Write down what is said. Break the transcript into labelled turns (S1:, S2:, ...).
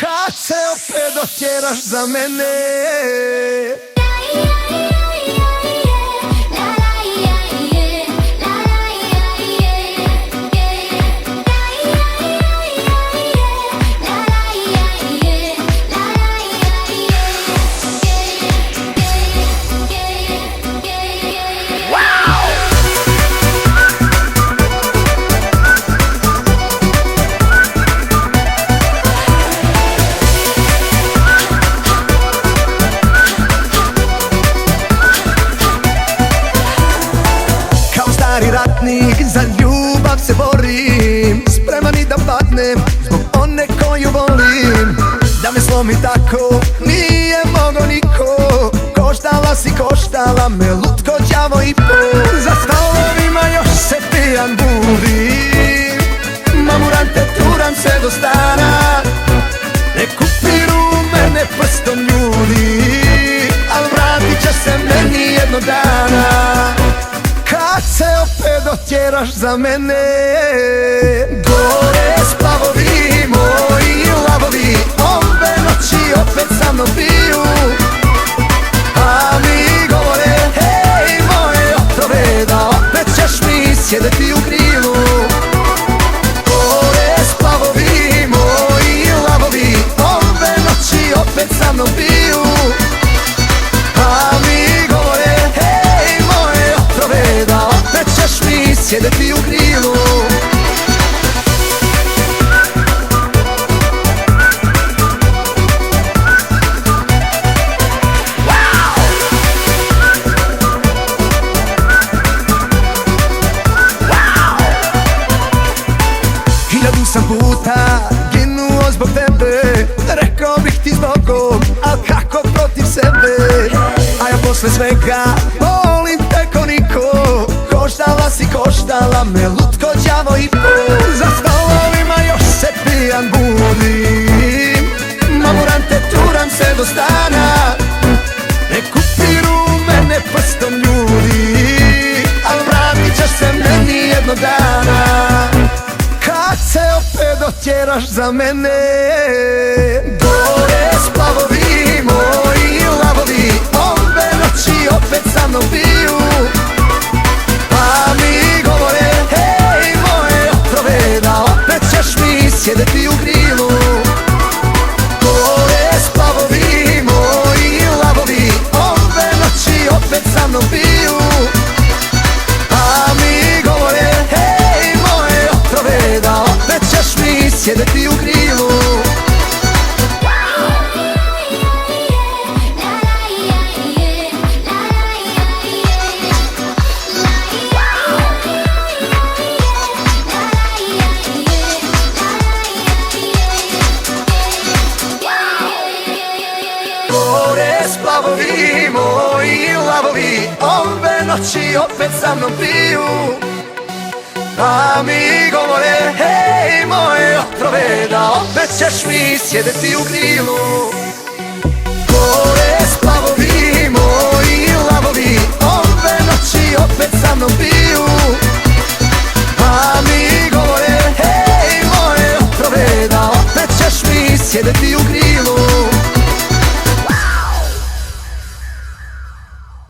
S1: Kad se opet dotjeraš za mene. Stari ratnik, za ljubav se borim, spreman i da padnem zbog one koju volim. Da me slomi tako nije mogo niko, koštala si, koštala me lutko, đavo i pol. Za stolovima još se pijan budim, mamuram te, turam se do stana. Ne kupiru mene prstom ljudi, al vratit će se meni jednog dana. Kad se opet dotjeraš za mene. Gore splavovi moji lavovi, ove noći opet sa mnom piju, a mi govore hej moje otrove, da opet ćeš mi sjedeti u krilu. Gore splavovi moji lavovi, ove noći opet sa mnom piju, a mi govore hej moje otrove, da opet ćeš mi sjedeti u krilu. Hiljadu sam puta ginuo zbog tebe, rekao bih ti zbogom, al kako protiv sebe. A ja posle svega volim te ko niko, koštala si, koštala me lutko, đavo i pol. Za stolovima još se pijan budim, mamuram te, turam se do stana. Ne kupiru mene prstom ljudi, al vratit ćeš se meni jednog dana. Kad se opet dotjeraš za mene. Gore splavovi moji lavovi, ove noći opet sa mnom piju, a mi govore hej moje otrove, da opet ćeš mi sjedeti u krilu. Gore splavovi moji lavovi, ove noći opet sa mnom piju, a mi govore hej moje otrove, da opet ćeš mi sjedeti u krilu. Gore splavovi moji lavovi, ove noći opet sa mnom piju, a mi govore hej moje otrove, da opet ćeš mi sjedeti u krilu.